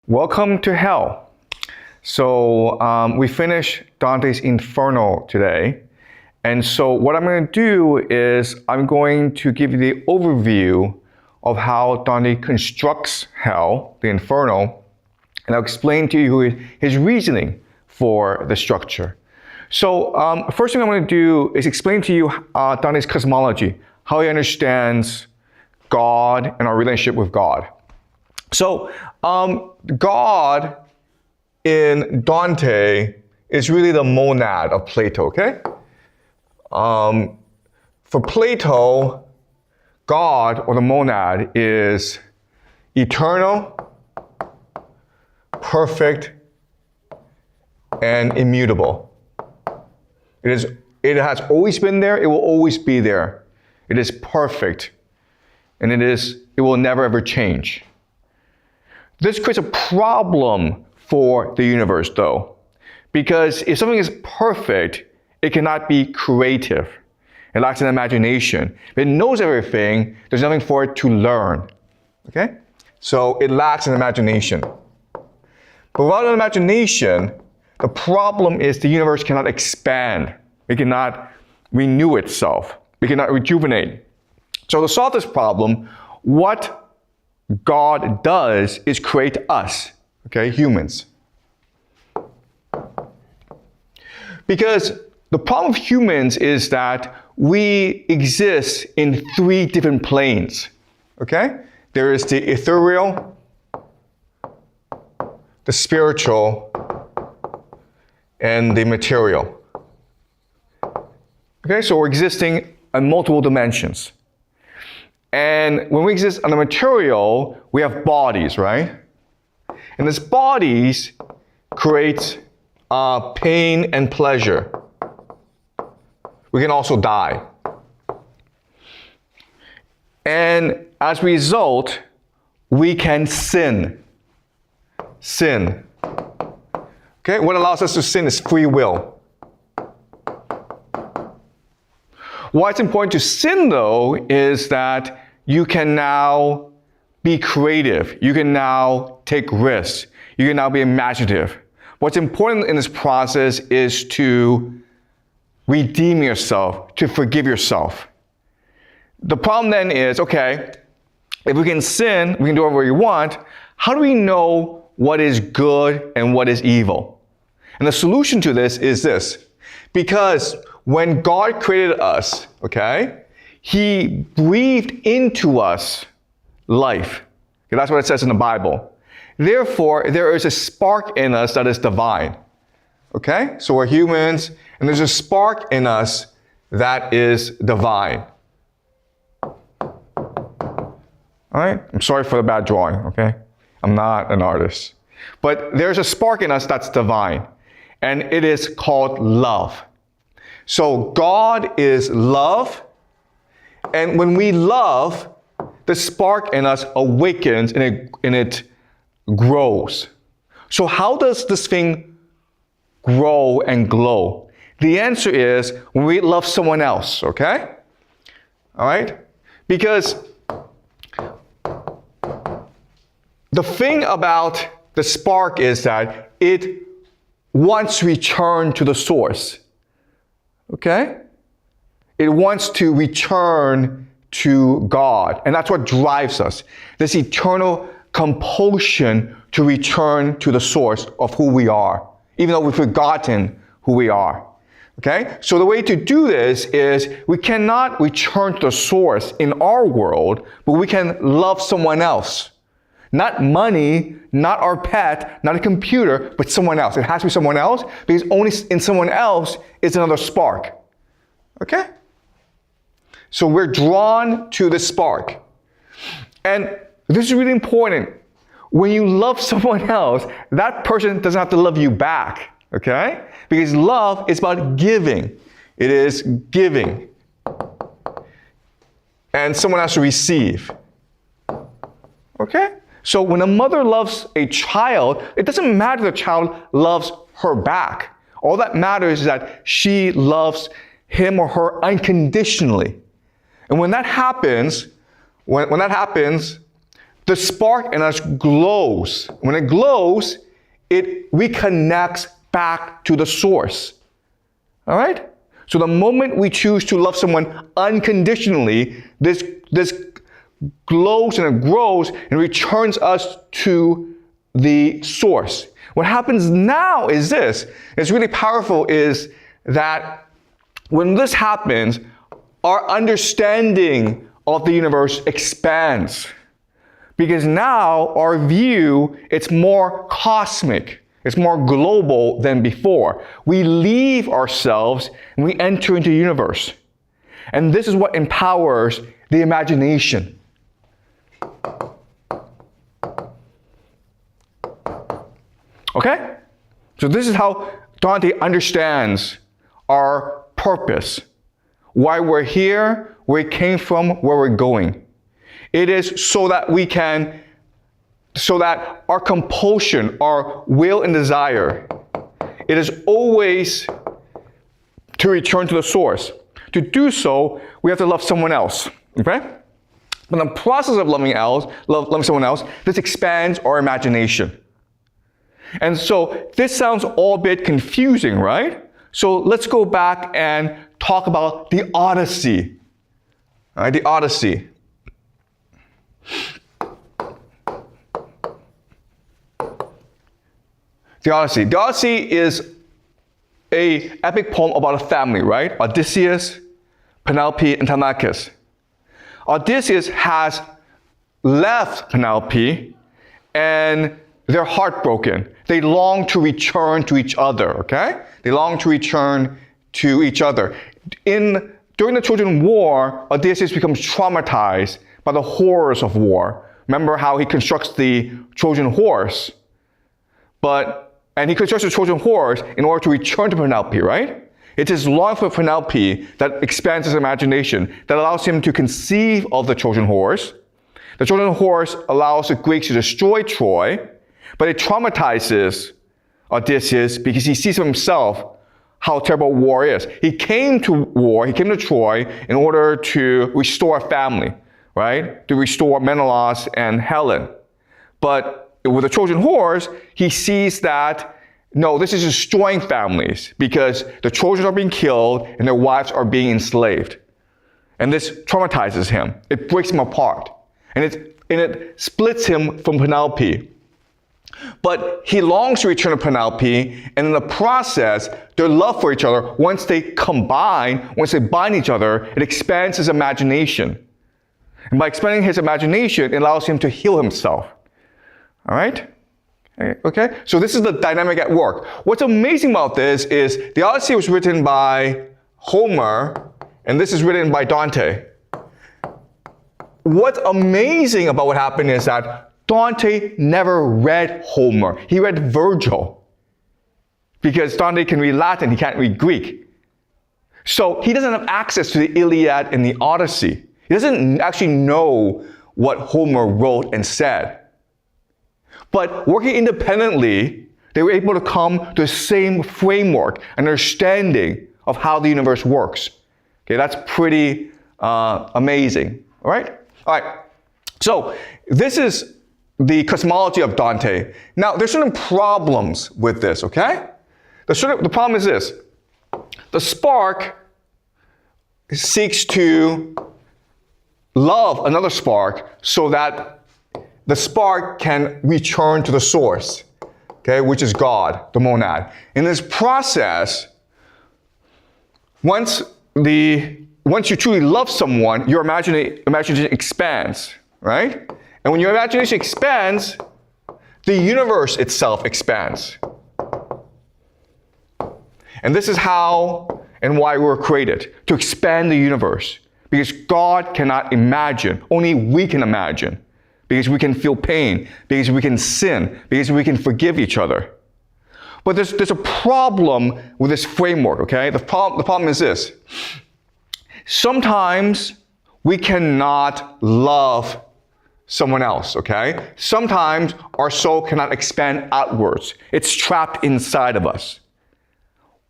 Welcome to hell. So we finished Dante's Inferno today. And so what I'm going to do is I'm going to give you the overview of how Dante constructs hell, the Inferno, and I'll explain to you his reasoning for the structure. So first thing I'm going to do is explain to you Dante's cosmology, how he understands God and our relationship with God. So God in Dante is really the monad of Plato, okay? For Plato, God, or the monad, is eternal, perfect, and immutable. It has always been there, it will always be there. It is perfect, and it will never ever change. This creates a problem for the universe, though, because if something is perfect, it cannot be creative. It lacks an imagination. If it knows everything, there's nothing for it to learn. Okay? So it lacks an imagination. But without an imagination, the problem is the universe cannot expand. It cannot renew itself. It cannot rejuvenate. So to solve this problem, what God does is create us, okay, humans. Because the problem with humans is that we exist in three different planes, okay? There is the ethereal, the spiritual, and the material. Okay, so we're existing in multiple dimensions. And when we exist on the material, we have bodies, right? And these bodies create pain and pleasure. We can also die. And as a result, we can sin. Sin. Okay, what allows us to sin is free will. Why it's important to sin, though, is that you can now be creative. You can now take risks. You can now be imaginative. What's important in this process is to redeem yourself, to forgive yourself. The problem then is, okay, if we can sin, we can do whatever we want, how do we know what is good and what is evil? And the solution to this is this. Because when God created us, okay, He breathed into us life. Okay, that's what it says in the Bible. Therefore, there is a spark in us that is divine. Okay? So we're humans, and there's a spark in us that is divine. All right? I'm sorry for the bad drawing, okay? I'm not an artist. But there's a spark in us that's divine, and it is called love. So God is love, and when we love, the spark in us awakens and it grows. So how does this thing grow and glow? The answer is when we love someone else, okay? All right? Because the thing about the spark is that it wants to return to the source. Okay? It wants to return to God. And that's what drives us. This eternal compulsion to return to the source of who we are, even though we've forgotten who we are. Okay? So the way to do this is we cannot return to the source in our world, but we can love someone else. Not money, not our pet, not a computer, but someone else. It has to be someone else because only in someone else is another spark. Okay? So we're drawn to the spark. And this is really important. When you love someone else, that person doesn't have to love you back. Okay? Because love is about giving. It is giving. And someone has to receive. Okay? So when a mother loves a child, it doesn't matter if the child loves her back. All that matters is that she loves him or her unconditionally. And when that happens, the spark in us glows. When it glows, it reconnects back to the source. All right? So the moment we choose to love someone unconditionally, this glows and it grows and returns us to the source. What happens now is this, it's really powerful, is that when this happens, our understanding of the universe expands. Because now our view, it's more cosmic. It's more global than before. We leave ourselves and we enter into the universe. And this is what empowers the imagination. Okay? So this is how Dante understands our purpose. Why we're here, where we came from, where we're going. It is so that our compulsion, our will and desire, it is always to return to the source. To do so, we have to love someone else, okay? But in the process of loving someone else, this expands our imagination. And so this sounds all bit confusing, right? So let's go back and talk about the Odyssey. All right, the Odyssey. The Odyssey. The Odyssey is an epic poem about a family, right? Odysseus, Penelope, and Telemachus. Odysseus has left Penelope and they're heartbroken. They long to return to each other, okay? They long to return to each other. During the Trojan War, Odysseus becomes traumatized by the horrors of war. Remember how he constructs the Trojan horse? And he constructs the Trojan horse in order to return to Penelope, right? It's his longing for Penelope that expands his imagination, that allows him to conceive of the Trojan horse. The Trojan horse allows the Greeks to destroy Troy, but it traumatizes Odysseus because he sees himself how terrible war is. He came to war, he came to Troy in order to restore a family, right? To restore Menelaus and Helen. But with the Trojan horse, he sees that, no, this is destroying families because the Trojans are being killed and their wives are being enslaved. And this traumatizes him. It breaks him apart. And it splits him from Penelope. But he longs to return to Penelope, and in the process, their love for each other, once they combine, once they bind each other, it expands his imagination. And by expanding his imagination, it allows him to heal himself. All right? Okay? So this is the dynamic at work. What's amazing about this is the Odyssey was written by Homer, and this is written by Dante. What's amazing about what happened is that Dante never read Homer. He read Virgil. Because Dante can read Latin, he can't read Greek. So he doesn't have access to the Iliad and the Odyssey. He doesn't actually know what Homer wrote and said. But working independently, they were able to come to the same framework, understanding of how the universe works. Okay, that's pretty amazing. All right? All right. So this is the cosmology of Dante. Now, there's certain problems with this, okay? The problem is this. The spark seeks to love another spark so that the spark can return to the source, okay, which is God, the monad. In this process, once you truly love someone, your imagination expands, right? And when your imagination expands, the universe itself expands. And this is how and why we were created, to expand the universe. Because God cannot imagine, only we can imagine. Because we can feel pain, because we can sin, because we can forgive each other. But there's a problem with this framework, okay? The problem is this. Sometimes we cannot love someone else, okay? Sometimes our soul cannot expand outwards. It's trapped inside of us.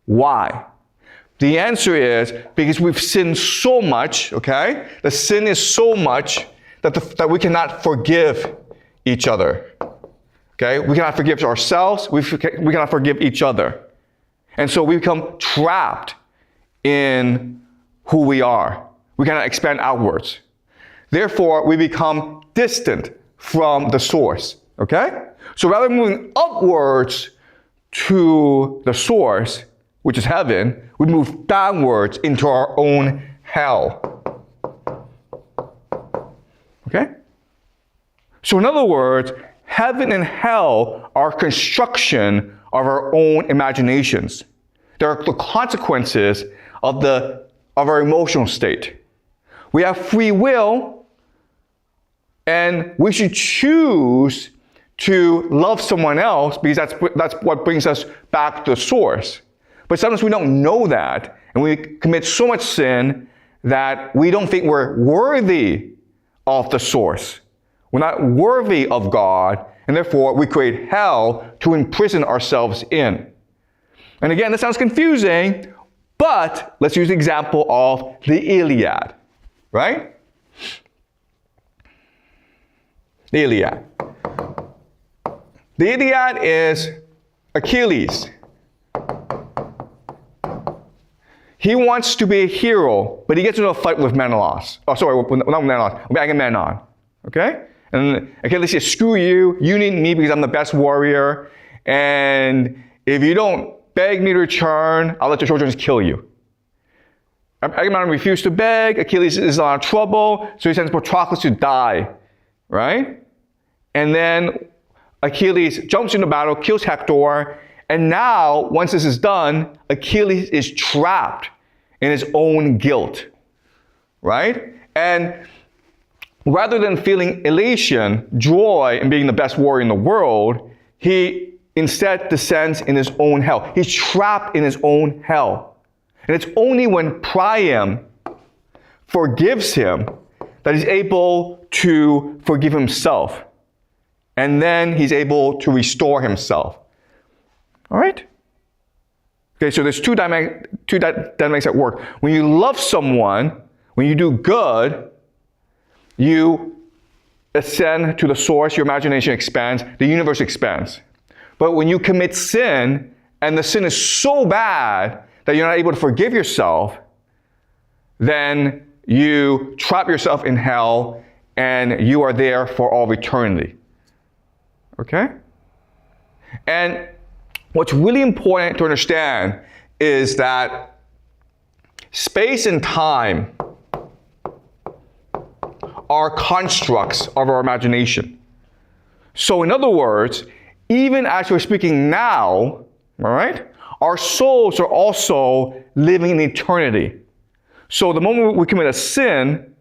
Why? The answer is because we've sinned so much, okay? The sin is so much that we cannot forgive each other. Okay? We cannot forgive ourselves. We cannot forgive each other. And so we become trapped in who we are. We cannot expand outwards. Therefore, we become distant from the source. Okay? So rather than moving upwards to the source, which is heaven, we move downwards into our own hell. Okay? So in other words, heaven and hell are a construction of our own imaginations. They are the consequences of our emotional state. We have free will, and we should choose to love someone else because that's what brings us back to the source. But sometimes we don't know that, and we commit so much sin that we don't think we're worthy of the source. We're not worthy of God, and therefore we create hell to imprison ourselves in. And again, this sounds confusing, but let's use the example of the Iliad, right? The Iliad. The Iliad is Achilles. He wants to be a hero, but he gets into a fight with Menelaus. Oh, sorry, not Menelaus, with Agamemnon. Okay? And Achilles says, screw you, you need me because I'm the best warrior, and if you don't beg me to return, I'll let the Trojans kill you. Agamemnon refused to beg, Achilles is in a lot of trouble, so he sends Patroclus to die, right? And then Achilles jumps into battle, kills Hector, and now, once this is done, Achilles is trapped in his own guilt, right? And rather than feeling elation, joy, and being the best warrior in the world, he instead descends in his own hell. He's trapped in his own hell. And it's only when Priam forgives him that he's able to forgive himself. And then he's able to restore himself. All right? Okay, so there's two dynamics at work. When you love someone, when you do good, you ascend to the source, your imagination expands, the universe expands. But when you commit sin, and the sin is so bad that you're not able to forgive yourself, then you trap yourself in hell, and you are there for all eternity. Okay? And what's really important to understand is that space and time are constructs of our imagination. So in other words, even as we're speaking now, all right, our souls are also living in eternity. So the moment we commit a sin,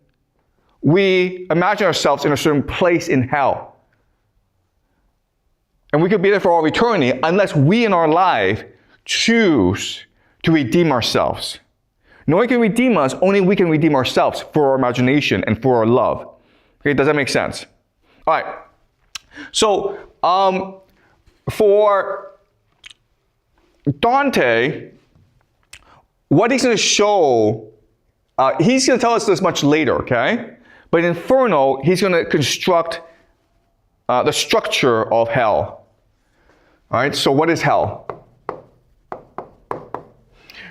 we imagine ourselves in a certain place in hell. And we could be there for all eternity unless we in our life choose to redeem ourselves. No one can redeem us, only we can redeem ourselves for our imagination and for our love. Okay, does that make sense? All right. So, for Dante, what he's going to show, he's going to tell us this much later, okay? But in Inferno, he's going to construct the structure of hell. All right, so what is hell?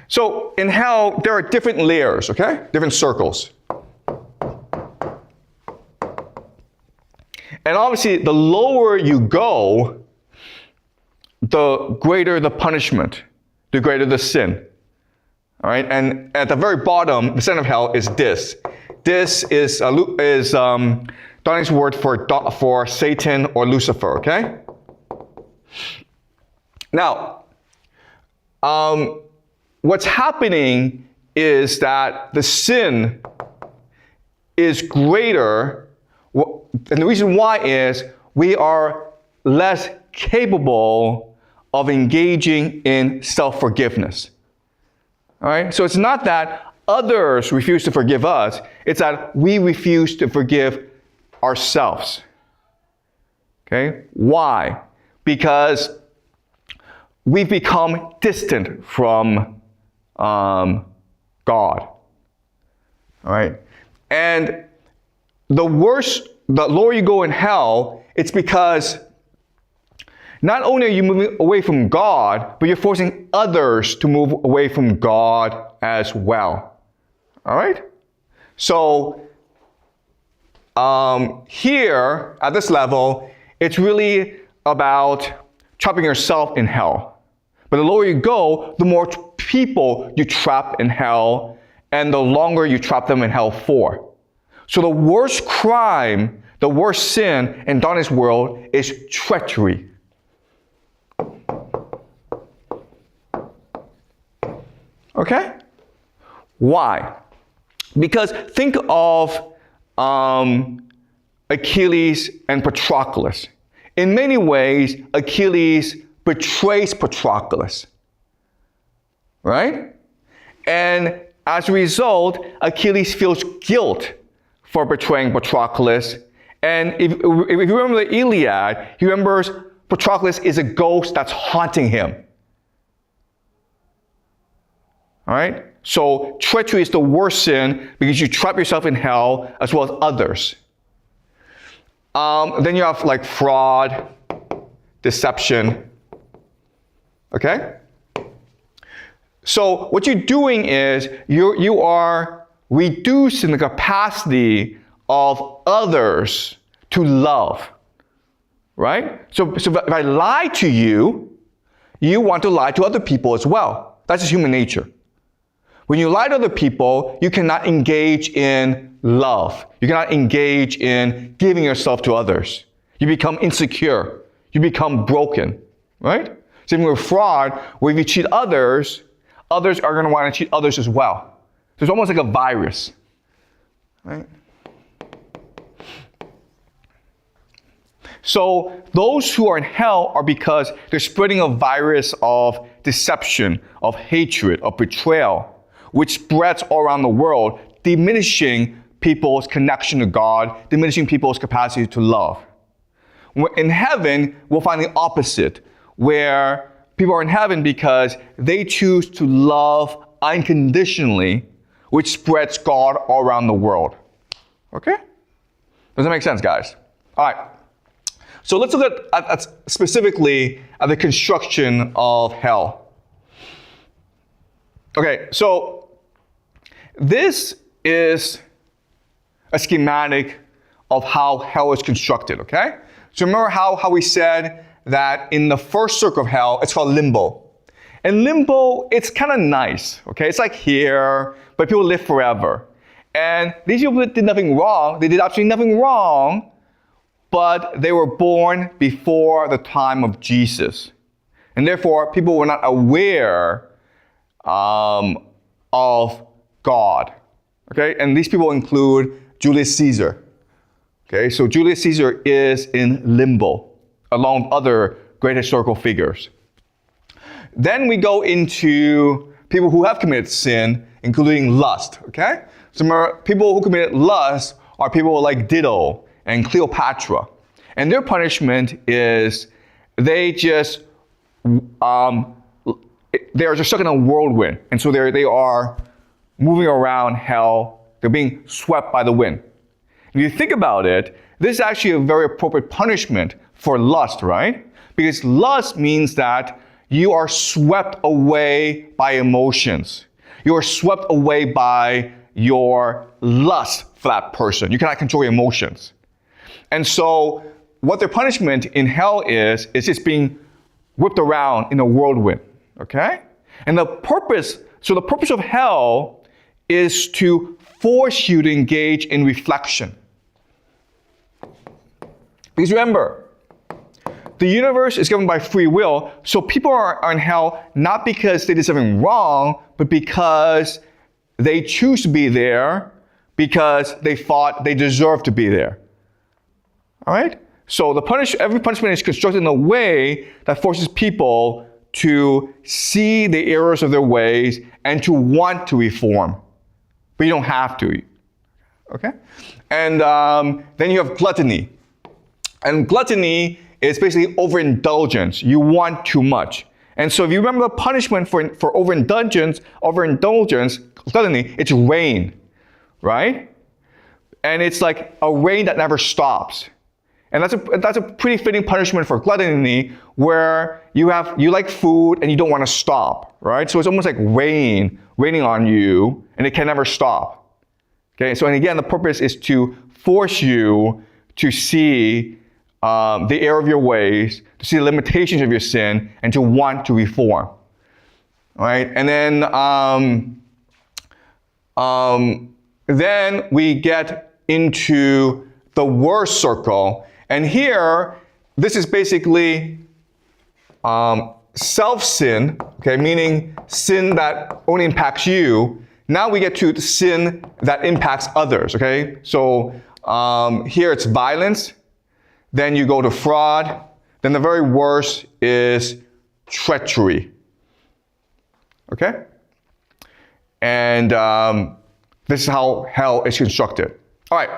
So in hell, there are different layers, okay? Different circles. And obviously, the lower you go, the greater the punishment, the greater the sin. All right, and at the very bottom, the center of hell is this. This is Dante's word for Satan or Lucifer, okay? Now, what's happening is that the sin is greater, and the reason why is we are less capable of engaging in self-forgiveness. All right? So it's not that others refuse to forgive us, it's that we refuse to forgive ourselves. Okay? Why? Because we've become distant from God. All right? And the lower you go in hell It's because not only are you moving away from God, but you're forcing others to move away from God as well. All right? So here, at this level, it's really about trapping yourself in hell. But the lower you go, the more people you trap in hell, and the longer you trap them in hell for. So the worst crime, the worst sin in Dante's world is treachery. Okay? Why? Because think of Achilles and Patroclus. In many ways, Achilles betrays Patroclus. Right? And as a result, Achilles feels guilt for betraying Patroclus. And if you remember the Iliad, he remembers Patroclus is a ghost that's haunting him. All right? So treachery is the worst sin because you trap yourself in hell as well as others. Then you have like fraud, deception. Okay? So what you're doing is you are reducing the capacity of others to love. Right? So if I lie to you, you want to lie to other people as well. That's just human nature. When you lie to other people, you cannot engage in love. You cannot engage in giving yourself to others. You become insecure. You become broken, right? Same with fraud, where if you cheat others, others are going to want to cheat others as well. So it's almost like a virus, right? So those who are in hell are because they're spreading a virus of deception, of hatred, of betrayal, which spreads all around the world, diminishing people's connection to God, diminishing people's capacity to love. In heaven, we'll find the opposite, where people are in heaven because they choose to love unconditionally, which spreads God all around the world. Okay? Does that make sense, guys? All right. So let's look at specifically at the construction of hell. Okay, so this is a schematic of how hell is constructed, okay? So remember how we said that in the first circle of hell, it's called limbo. And limbo, it's kind of nice, okay? It's like here, but people live forever. And these people did nothing wrong. They did absolutely nothing wrong, but they were born before the time of Jesus. And therefore, people were not aware of God, okay? And these people include Julius Caesar, okay? So Julius Caesar is in limbo, along with other great historical figures. Then we go into people who have committed sin, including lust, okay? So remember, people who committed lust are people like Dido and Cleopatra. And their punishment is they are just stuck in a whirlwind. And so they are moving around hell. They're being swept by the wind. If you think about it, this is actually a very appropriate punishment for lust, right? Because lust means that you are swept away by emotions. You are swept away by your lust for that person. You cannot control your emotions. And so what their punishment in hell is just being whipped around in a whirlwind, okay? And the purpose of hell is to force you to engage in reflection. Because remember, the universe is governed by free will, so people are in hell not because they did something wrong, but because they choose to be there because they thought they deserved to be there. All right? So every punishment is constructed in a way that forces people to see the errors of their ways and to want to reform. But you don't have to. Okay? And then you have gluttony. And gluttony is basically overindulgence. You want too much. And so if you remember the punishment for overindulgence, gluttony, it's rain, right? And it's like a rain that never stops. And that's a pretty fitting punishment for gluttony, where you like food and you don't want to stop, right? So it's almost like raining on you, and it can never stop. Okay, so and again, the purpose is to force you to see the error of your ways, to see the limitations of your sin, and to want to reform. All right, and then we get into the worst circle. And here, this is basically self-sin, okay, meaning sin that only impacts you. Now we get to the sin that impacts others, okay? So here it's violence, then you go to fraud, then the very worst is treachery, okay? And this is how hell is constructed. All right,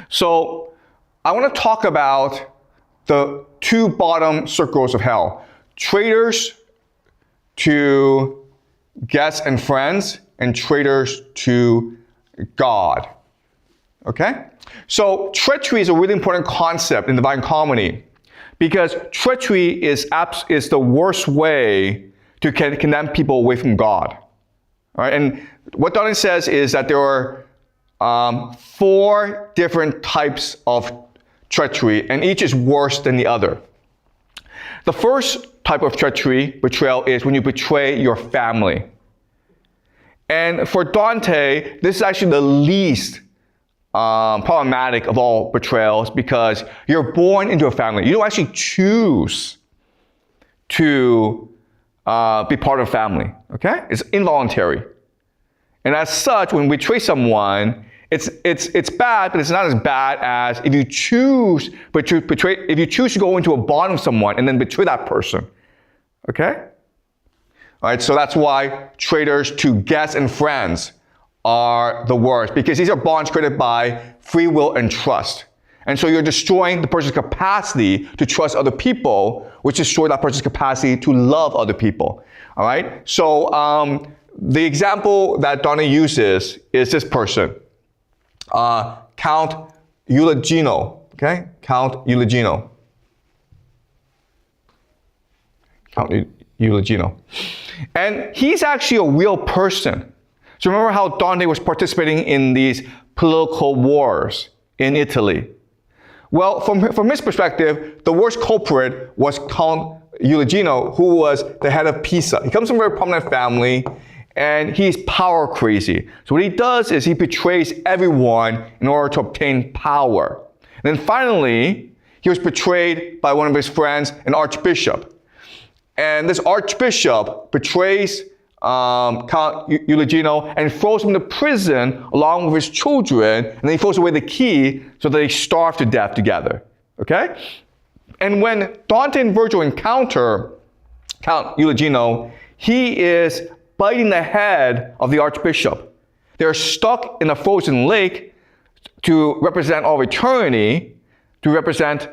so I want to talk about the two bottom circles of hell. Traitors to guests and friends, and traitors to God. Okay? So treachery is a really important concept in Divine Comedy, because treachery is the worst way to condemn people away from God. All right? And what Dante says is that there are 4 different types of treachery, and each is worse than the other. The first type of treachery, betrayal, is when you betray your family. And for Dante, this is actually the least problematic of all betrayals, because you're born into a family. You don't actually choose to be part of a family, okay? It's involuntary. And as such, when we betray someone, it's bad, but it's not as bad as if you choose to go into a bond with someone and then betray that person. Okay? All right, so that's why traitors to guests and friends are the worst, because these are bonds created by free will and trust. And so you're destroying the person's capacity to trust other people, which destroys that person's capacity to love other people. All right? So the example that Dante uses is this person. Count Euligino, okay? Count Euligino. And he's actually a real person. So remember how Dante was participating in these political wars in Italy? Well, from his perspective, the worst culprit was Count Euligino, who was the head of Pisa. He comes from a very prominent family, and he's power crazy. So what he does is he betrays everyone in order to obtain power. And then finally, he was betrayed by one of his friends, an archbishop. And this archbishop betrays Count Euligino and throws him into prison along with his children, and then he throws away the key so that they starve to death together. Okay? And when Dante and Virgil encounter Count Euligino, he is biting the head of the archbishop. They're stuck in a frozen lake to represent all eternity, to represent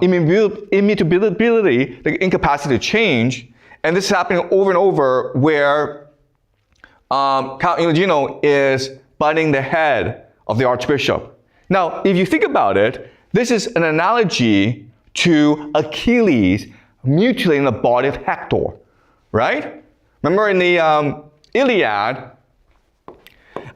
immutability, the incapacity to change. And this is happening over and over, where Count Euligino is biting the head of the archbishop. Now, if you think about it, this is an analogy to Achilles mutilating the body of Hector, right? Remember in the Iliad,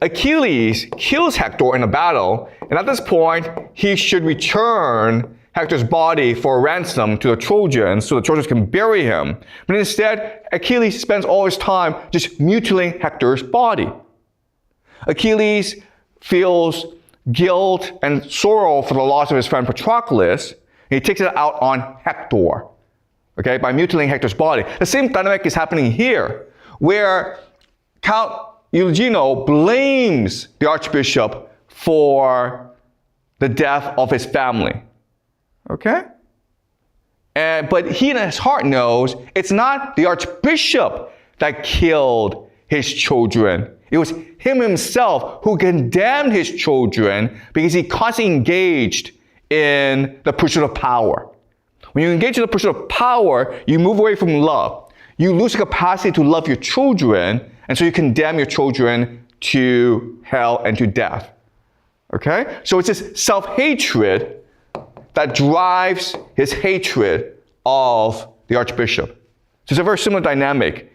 Achilles kills Hector in a battle, and at this point, he should return Hector's body for ransom to the Trojans so the Trojans can bury him. But instead, Achilles spends all his time just mutilating Hector's body. Achilles feels guilt and sorrow for the loss of his friend Patroclus, and he takes it out on Hector, okay, by mutilating Hector's body. The same dynamic is happening here, where Count Euligino blames the archbishop for the death of his family. Okay? But he in his heart knows it's not the archbishop that killed his children. It was him himself who condemned his children because he constantly engaged in the pursuit of power. When you engage in the pursuit of power, you move away from love. You lose the capacity to love your children, and so you condemn your children to hell and to death. Okay? So it's this self-hatred that drives his hatred of the archbishop. So it's a very similar dynamic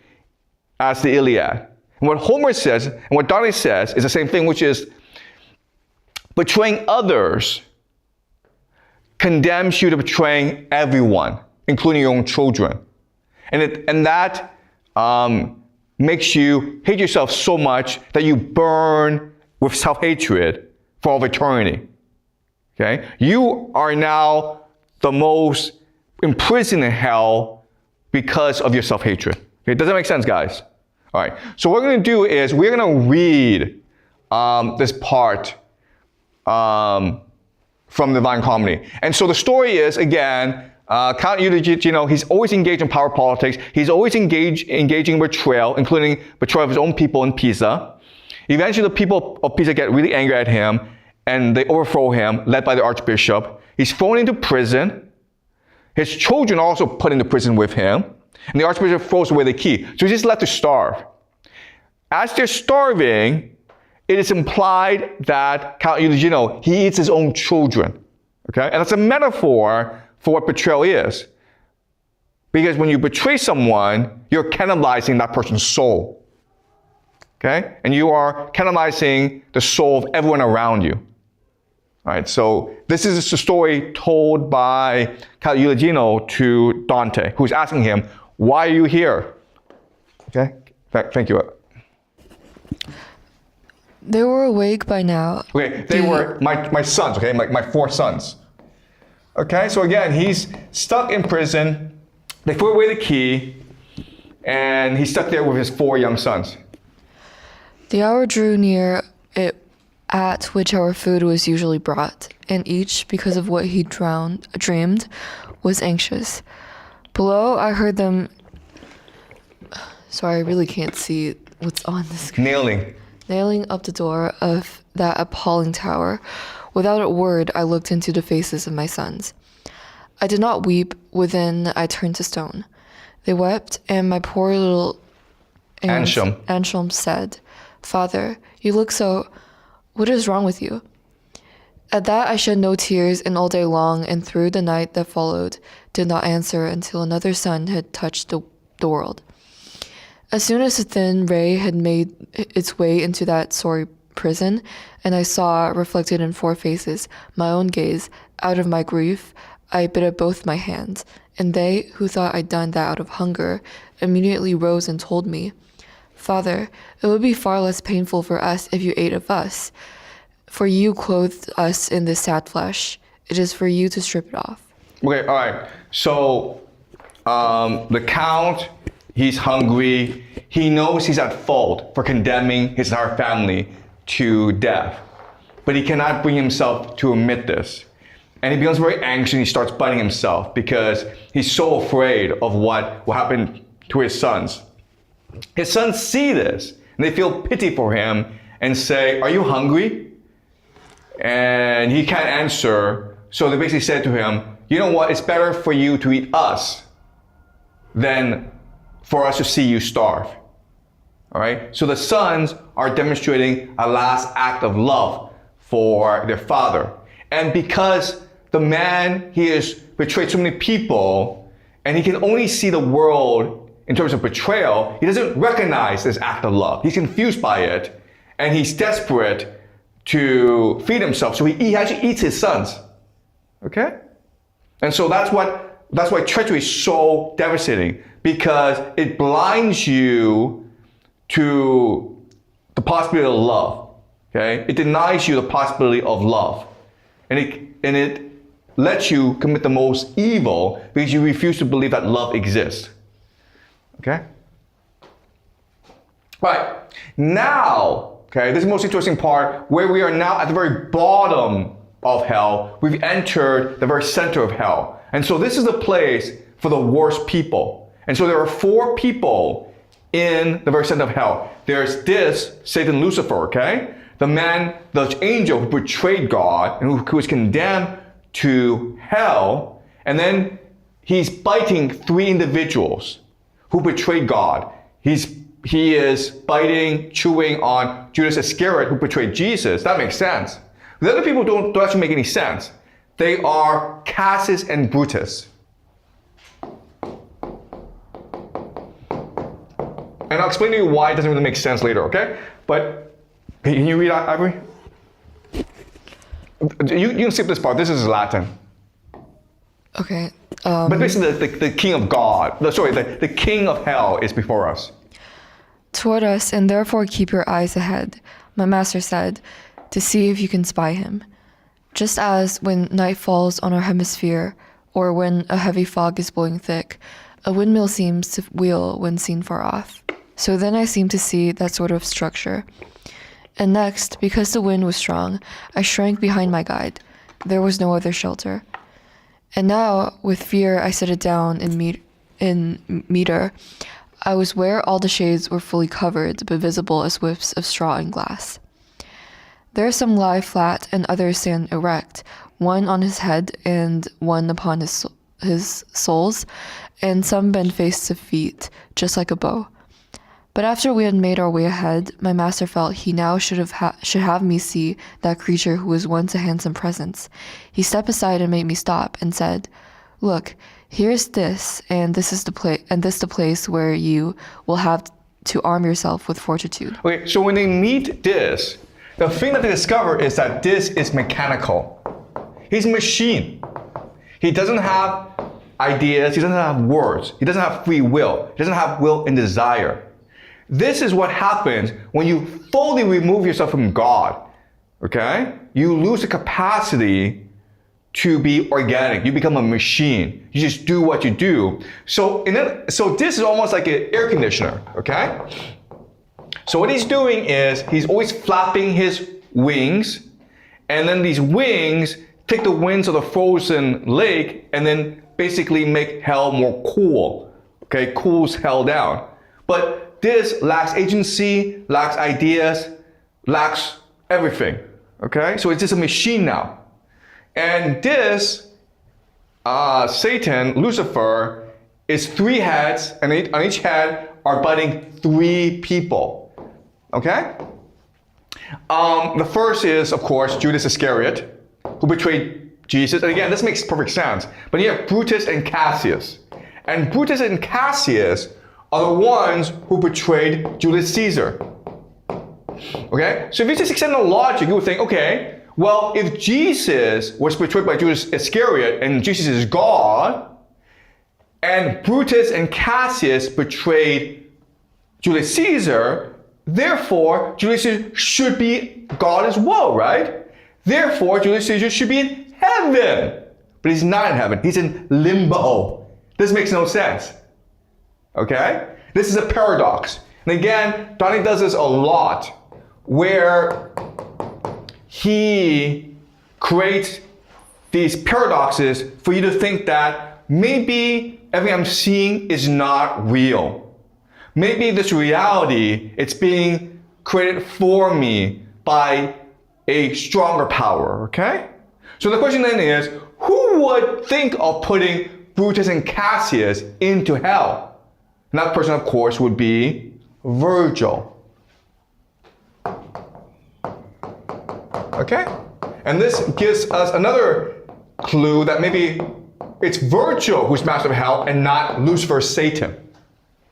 as the Iliad. And what Homer says and what Dante says is the same thing, which is betraying others condemns you to betraying everyone, including your own children. And that makes you hate yourself so much that you burn with self-hatred for all of eternity. Okay? You are now the most imprisoned in hell because of your self-hatred. Okay? Does that make sense, guys? All right. So what we're going to do is we're going to read this part from the Divine Comedy. And so the story is, again, Count Eugene, he's always engaged in power politics. He's always engaging in betrayal, including betrayal of his own people in Pisa. Eventually, the people of Pisa get really angry at him, and they overthrow him, led by the archbishop. He's thrown into prison. His children are also put into prison with him, and the archbishop throws away the key. So he's just left to starve. As they're starving, it is implied that Count Eugene, he eats his own children. Okay? And that's a metaphor for what betrayal is. Because when you betray someone, you're cannibalizing that person's soul. Okay? And you are cannibalizing the soul of everyone around you. All right, so this is a story told by Count Eugene to Dante, who's asking him, why are you here? Okay? Thank you. They were awake by now. Okay, they were my sons, okay? My 4 sons. Okay, so again, he's stuck in prison. They threw away the key, and he's stuck there with his 4 young sons. The hour drew near at which our food was usually brought, and each, because of what he dreamed, was anxious. Below, I heard them... Sorry, I really can't see what's on the screen. Nailing up the door of that appalling tower. Without a word, I looked into the faces of my sons. I did not weep. Within, I turned to stone. They wept, and my poor little Anselm said, Father, you look so... What is wrong with you? At that, I shed no tears, and all day long and through the night that followed, did not answer until another sun had touched the world. As soon as the thin ray had made its way into that sorry prison, and I saw, reflected in 4 faces, my own gaze, out of my grief, I bit at both my hands, and they, who thought I'd done that out of hunger, immediately rose and told me, Father, it would be far less painful for us if you ate of us, for you clothed us in this sad flesh. It is for you to strip it off. Okay, all right. So the Count, he's hungry. He knows he's at fault for condemning his entire family to death, but he cannot bring himself to admit this. And he becomes very anxious, and he starts biting himself because he's so afraid of what will happen to his sons. His sons see this, and they feel pity for him and say, are you hungry? And he can't answer, so they basically said to him, you know what, it's better for you to eat us than for us to see you starve. All right? So the sons are demonstrating a last act of love for their father. And because the man, he has betrayed so many people, and he can only see the world in terms of betrayal, he doesn't recognize this act of love. He's confused by it, and he's desperate to feed himself. So he actually eats his sons. Okay? And so that's why treachery is so devastating, because it blinds you to the possibility of love. Okay? It denies you the possibility of love. And it lets you commit the most evil because you refuse to believe that love exists. Okay? Right. Now, okay, this is the most interesting part, where we are now at the very bottom of hell. We've entered the very center of hell. And so this is the place for the worst people. And so there are 4 people in the very center of hell. There's this, Satan Lucifer, okay? The man, the angel who betrayed God and who was condemned to hell. And then he's biting 3 individuals who betrayed God. He is biting, chewing on Judas Iscariot, who betrayed Jesus. That makes sense. The other people don't actually make any sense. They are Cassius and Brutus. And I'll explain to you why it doesn't really make sense later, okay? But can you read that, Ivory? You can skip this part. This is Latin. Okay. But basically, the king of God, the king of hell is before us. Toward us, and therefore keep your eyes ahead, my master said, to see if you can spy him. Just as when night falls on our hemisphere, or when a heavy fog is blowing thick, a windmill seems to wheel when seen far off. So then I seemed to see that sort of structure. And next, because the wind was strong, I shrank behind my guide. There was no other shelter. And now, with fear, I set it down in meter. I was where all the shades were fully covered, but visible as wisps of straw and glass. There some lie flat, and others stand erect, one on his head and one upon his soles, and some bend face to feet, just like a bow. But after we had made our way ahead, my master felt he now should have me see that creature who was once a handsome presence. He stepped aside and made me stop, and said, "Look, here's this, and this is the place where you will have to arm yourself with fortitude." Okay, so when they meet this, the thing that they discover is that this is mechanical. He's a machine. He doesn't have ideas. He doesn't have words. He doesn't have free will. He doesn't have will and desire. This is what happens when you fully remove yourself from God, okay? You lose the capacity to be organic. You become a machine. You just do what you do. So this is almost like an air conditioner, okay? So what he's doing is he's always flapping his wings, and then these wings take the winds of the frozen lake and then basically make hell more cool, okay? Cools hell down. But this lacks agency, lacks ideas, lacks everything, okay? So it's just a machine now. And this, Satan, Lucifer, is 3 heads, and on each head are budding 3 people, okay? The first is, of course, Judas Iscariot, who betrayed Jesus. And again, this makes perfect sense. But you have Brutus and Cassius. And Brutus and Cassius are the ones who betrayed Julius Caesar. Okay? So if you just extend the logic, you would think, okay, well, if Jesus was betrayed by Judas Iscariot and Jesus is God, and Brutus and Cassius betrayed Julius Caesar, therefore, Julius Caesar should be God as well, right? Therefore, Julius Caesar should be in heaven. But he's not in heaven. He's in limbo. This makes no sense. Okay? This is a paradox. And again, Dante does this a lot, where he creates these paradoxes for you to think that maybe everything I'm seeing is not real. Maybe this reality, it's being created for me by a stronger power, okay? So the question then is, who would think of putting Brutus and Cassius into hell? And that person, of course, would be Virgil. Okay? And this gives us another clue that maybe it's Virgil who's master of hell and not Lucifer, Satan.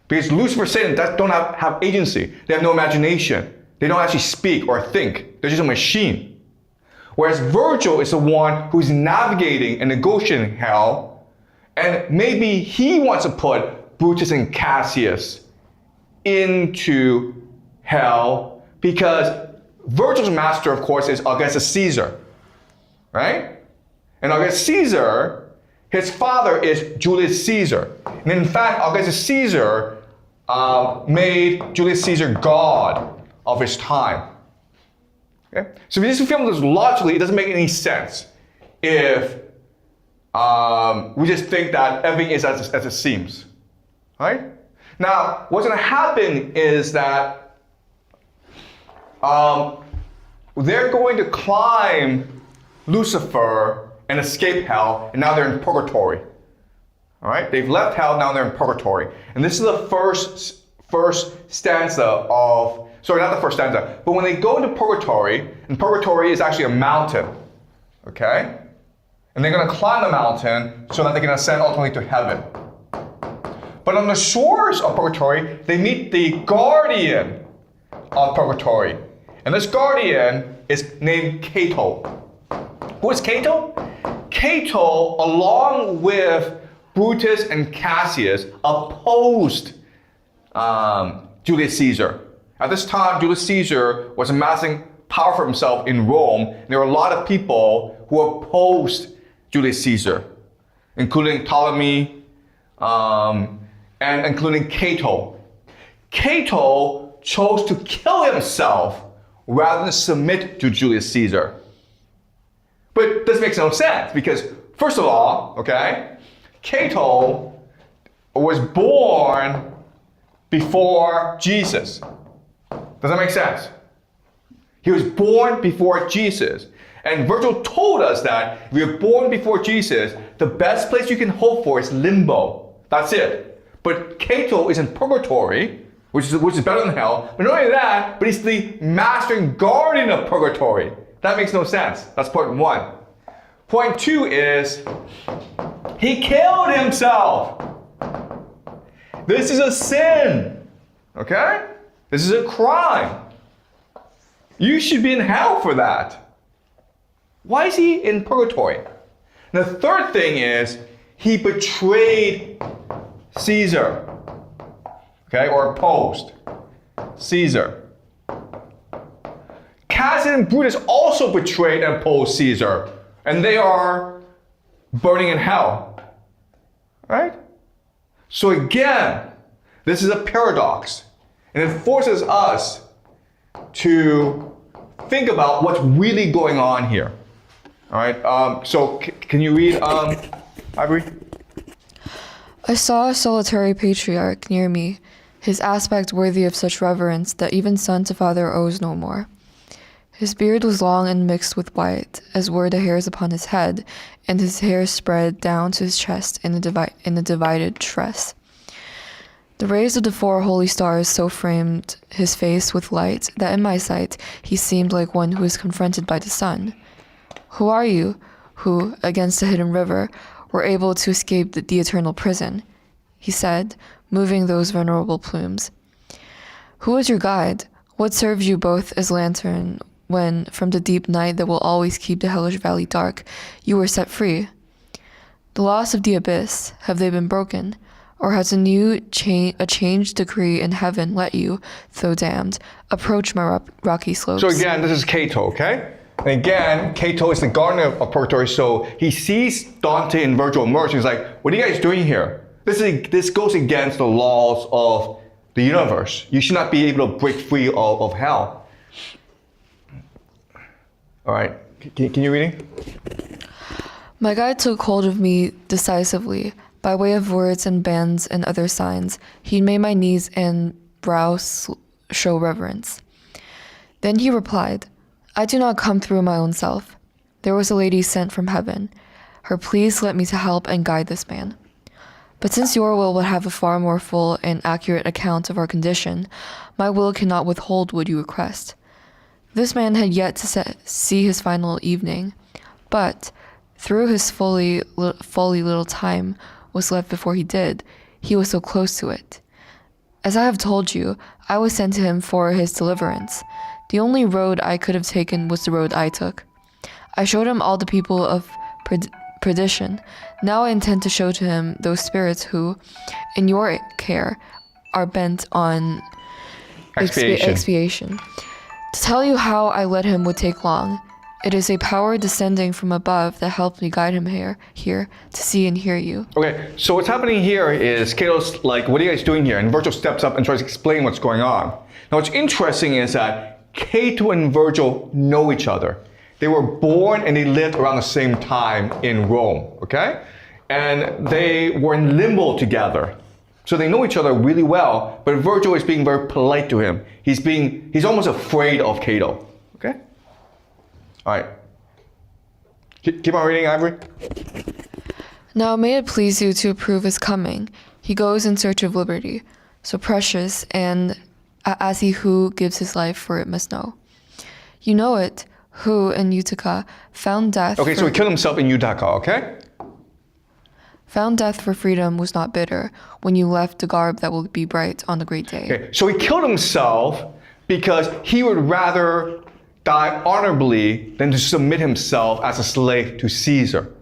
Because Lucifer, Satan don't have agency. They have no imagination. They don't actually speak or think. They're just a machine. Whereas Virgil is the one who's navigating and negotiating hell, and maybe he wants to put Brutus and Cassius into hell because Virgil's master, of course, is Augustus Caesar, right? And Augustus Caesar, his father is Julius Caesar. And in fact, Augustus Caesar made Julius Caesar god of his time. Okay? So if you just feel this logically, it doesn't make any sense if we just think that everything is as it seems. Right? Now, what's going to happen is that they're going to climb Lucifer and escape hell, and now they're in purgatory. All right? They've left hell, now they're in purgatory. And this is the first stanza of, sorry, not the first stanza, but when they go into purgatory, and purgatory is actually a mountain, okay? And they're going to climb the mountain so that they can ascend ultimately to heaven. But on the shores of purgatory, they meet the guardian of purgatory. And this guardian is named Cato. Who is Cato? Cato, along with Brutus and Cassius, opposed Julius Caesar. At this time, Julius Caesar was amassing power for himself in Rome. There were a lot of people who opposed Julius Caesar, including Ptolemy and including Cato. Cato chose to kill himself rather than submit to Julius Caesar. But this makes no sense because, first of all, okay, Cato was born before Jesus. Does that make sense? He was born before Jesus. And Virgil told us that if you're born before Jesus, the best place you can hope for is limbo. That's it. But Cato is in purgatory, which is better than hell. But not only that, but he's the master and guardian of purgatory. That makes no sense. That's point one. Point two is he killed himself. This is a sin. Okay? This is a crime. You should be in hell for that. Why is he in purgatory? And the third thing is he betrayed Caesar. Okay? Or opposed Caesar. Cassius and Brutus also betrayed and opposed Caesar. And they are burning in hell. Right? So again, this is a paradox. And it forces us to think about what's really going on here. All right? So can you read, Ivory? I saw a solitary patriarch near me, his aspect worthy of such reverence that even son to father owes no more. His beard was long and mixed with white, as were the hairs upon his head, and his hair spread down to his chest in a divided tress. The rays of the 4 holy stars so framed his face with light that in my sight he seemed like one who is confronted by the sun. Who are you, who, against the hidden river, were able to escape the eternal prison? He said, moving those venerable plumes. Who is your guide? What serves you both as lantern when, from the deep night that will always keep the hellish valley dark, you were set free? The laws of the abyss, have they been broken? Or has a changed decree in heaven let you, though damned, approach my rocky slopes? So again, this is Cato, okay? And again, Cato is the guardian of purgatory, so he sees Dante and Virgil emerge, and he's like, what are you guys doing here? This goes against the laws of the universe. You should not be able to break free of hell. All right, can you read it? My guide took hold of me decisively. By way of words and bands and other signs, he made my knees and brow show reverence. Then he replied, I do not come through my own self. There was a lady sent from heaven. Her pleas led me to help and guide this man. But since your will would have a far more full and accurate account of our condition, my will cannot withhold what you request. This man had yet to see his final evening, but through his folly little time was left before he did, he was so close to it. As I have told you, I was sent to him for his deliverance. The only road I could have taken was the road I took. I showed him all the people of perdition. Now I intend to show to him those spirits who, in your care, are bent on expiation. To tell you how I led him would take long. It is a power descending from above that helped me guide him here to see and hear you. Okay, so what's happening here is Cato's like, what are you guys doing here? And Virgil steps up and tries to explain what's going on. Now what's interesting is that Cato and Virgil know each other. They were born and they lived around the same time in Rome, okay? And they were in limbo together. So they know each other really well, but Virgil is being very polite to him. He's almost afraid of Cato, okay? All right. Keep on reading, Ivory. Now may it please you to approve his coming. He goes in search of liberty, so precious, and as he who gives his life for it must know. You know it, who in Utica found death. Okay, so he killed himself in Utica, okay? Found death for freedom was not bitter when you left the garb that will be bright on the great day. Okay, so he killed himself because he would rather die honorably than to submit himself as a slave to Caesar.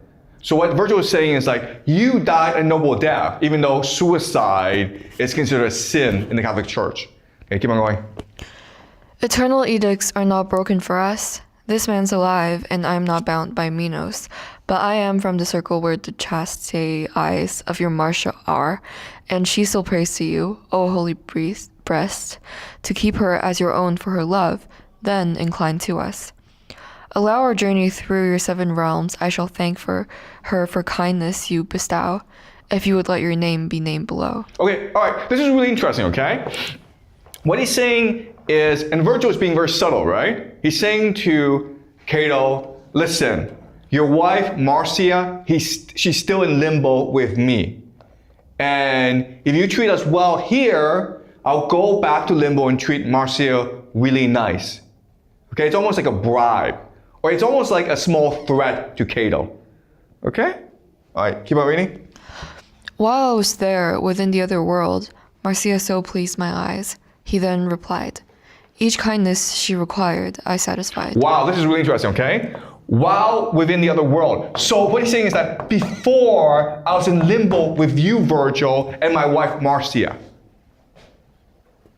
So what Virgil is saying is like, you died a noble death, even though suicide is considered a sin in the Catholic Church. Okay, keep on going. Eternal edicts are not broken for us. This man's alive, and I am not bound by Minos, but I am from the circle where the chaste eyes of your Marcia are, and she still prays to you, O holy breast, to keep her as your own for her love, then incline to us. Allow our journey through your 7 realms. I shall thank for her for kindness you bestow, if you would let your name be named below. Okay, all right, this is really interesting, okay? What he's saying is, and Virgil is being very subtle, right? He's saying to Cato, listen, your wife, Marcia, she's still in limbo with me. And if you treat us well here, I'll go back to limbo and treat Marcia really nice. Okay, it's almost like a bribe. Or it's almost like a small threat to Cato. Okay? All right, keep on reading. While I was there within the other world, Marcia so pleased my eyes. He then replied, each kindness she required, I satisfied. Wow, this is really interesting, okay? While within the other world. So what he's saying is that before I was in limbo with you, Virgil, and my wife, Marcia.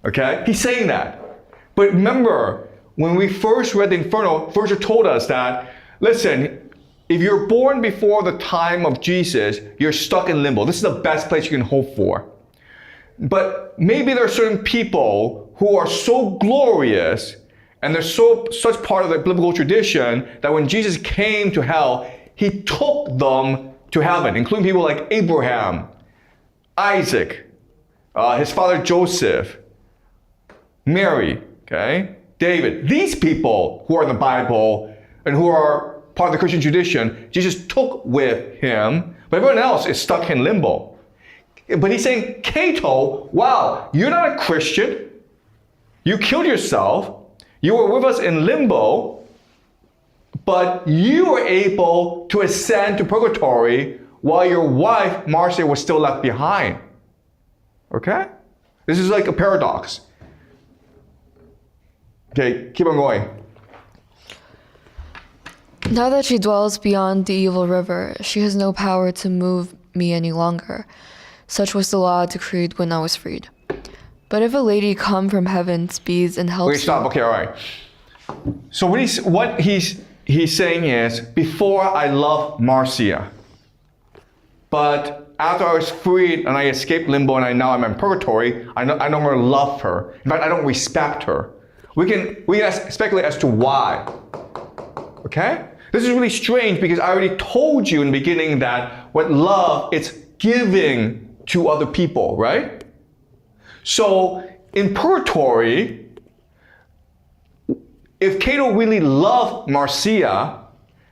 Okay? He's saying that. But remember, when we first read the Inferno, Virgil told us that, listen, if you're born before the time of Jesus, you're stuck in limbo. This is the best place you can hope for. But maybe there are certain people who are so glorious and they're such part of the biblical tradition that when Jesus came to hell, he took them to heaven, including people like Abraham, Isaac, his father Joseph, Mary, okay, David. These people who are in the Bible and who are part of the Christian tradition, Jesus took with him, but everyone else is stuck in limbo. But he's saying, Cato, wow, you're not a Christian. You killed yourself. You were with us in limbo, but you were able to ascend to purgatory while your wife, Marcia, was still left behind. Okay? This is like a paradox. Okay, keep on going. Now that she dwells beyond the evil river, she has no power to move me any longer. Such was the law decreed when I was freed. But if a lady come from heaven speeds and helps. Wait, stop. Okay, all right. So what he's saying is, before I loved Marcia, but after I was freed and I escaped limbo and now I'm in purgatory, I no longer love her. In fact, I don't respect her. We can speculate as to why. Okay? This is really strange because I already told you in the beginning that what love is giving to other people, right? So in purgatory, if Cato really loved Marcia,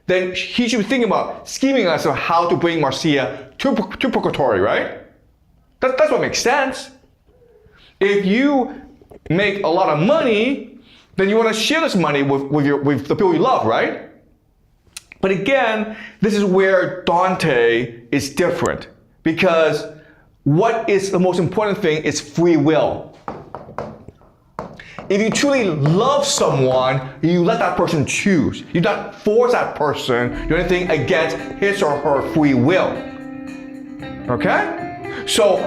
then he should be thinking about scheming as to how to bring Marcia to purgatory, right? That's what makes sense. If you make a lot of money, then you want to share this money with the people you love, right? But again, this is where Dante is different, because what is the most important thing is free will. If you truly love someone, you let that person choose. You don't force that person to do anything against his or her free will. Okay? So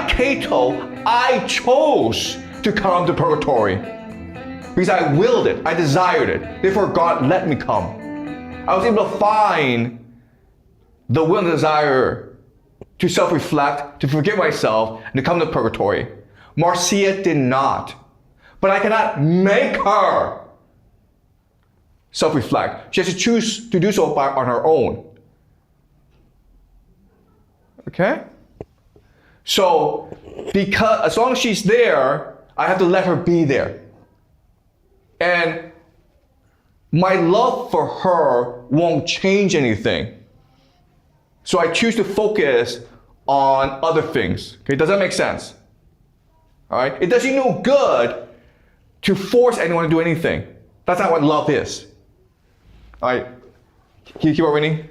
Cato, I chose to come to purgatory because I willed it, I desired it. Therefore, God let me come. I was able to find the will and desire to self-reflect, to forgive myself, and to come to purgatory. Marcia did not. But I cannot make her self-reflect. She has to choose to do so on her own. Okay? So, because as long as she's there, I have to let her be there. And my love for her won't change anything. So I choose to focus on other things. Okay, does that make sense? All right? It does you no good to force anyone to do anything. That's not what love is. All right. Can you keep on reading?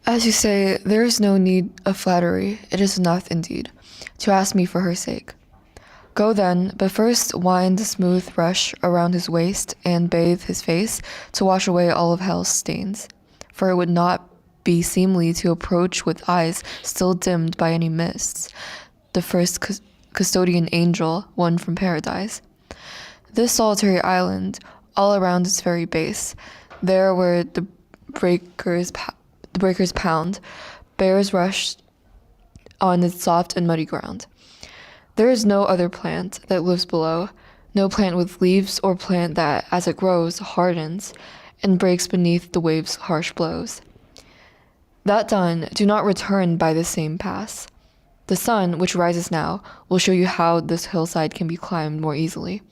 As you say, there is no need of flattery. It is enough, indeed, to ask me for her sake. Go then, but first wind the smooth rush around his waist and bathe his face to wash away all of hell's stains. For it would not be seemly to approach with eyes still dimmed by any mists, the first custodian angel, one from paradise. This solitary island, all around its very base, there where the breakers pound, bears rush on its soft and muddy ground. There is no other plant that lives below, no plant with leaves or plant that, as it grows, hardens and breaks beneath the waves' harsh blows. That done, do not return by the same pass. The sun, which rises now, will show you how this hillside can be climbed more easily.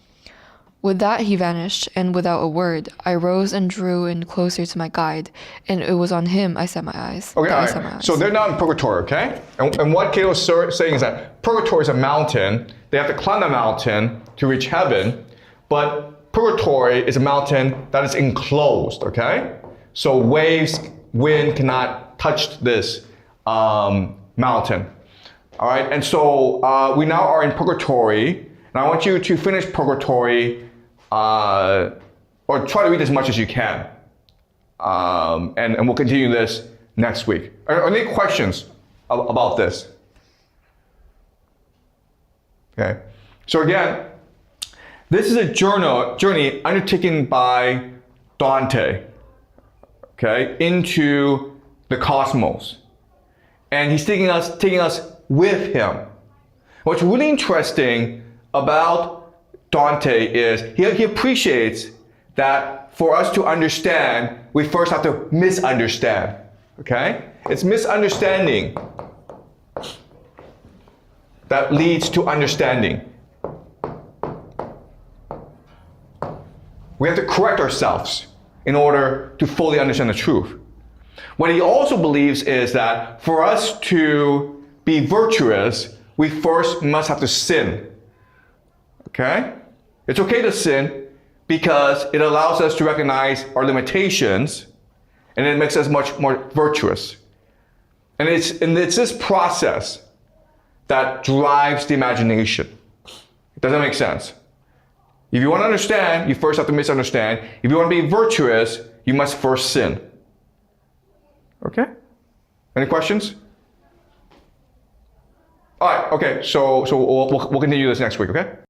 With that he vanished, and without a word, I rose and drew in closer to my guide, and it was on him I set my eyes. Okay, all right. So they're not in purgatory, okay? And what Cato is saying is that purgatory is a mountain. They have to climb the mountain to reach heaven, but purgatory is a mountain that is enclosed, okay? So waves, wind cannot touch this mountain. All right, and so we now are in purgatory, and I want you to finish purgatory or try to read as much as you can. And we'll continue this next week. Are there any questions about this? Okay. So again, this is a journey undertaken by Dante, okay, into the cosmos. And he's taking us with him. What's really interesting about Dante is he appreciates that for us to understand, we first have to misunderstand. Okay? It's misunderstanding that leads to understanding. We have to correct ourselves in order to fully understand the truth. What he also believes is that for us to be virtuous, we first must have to sin. Okay? It's okay to sin because it allows us to recognize our limitations and it makes us much more virtuous. And it's this process that drives the imagination. Does that make sense? If you want to understand, you first have to misunderstand. If you want to be virtuous, you must first sin. Okay? Any questions? All right, okay, so we'll continue this next week, okay?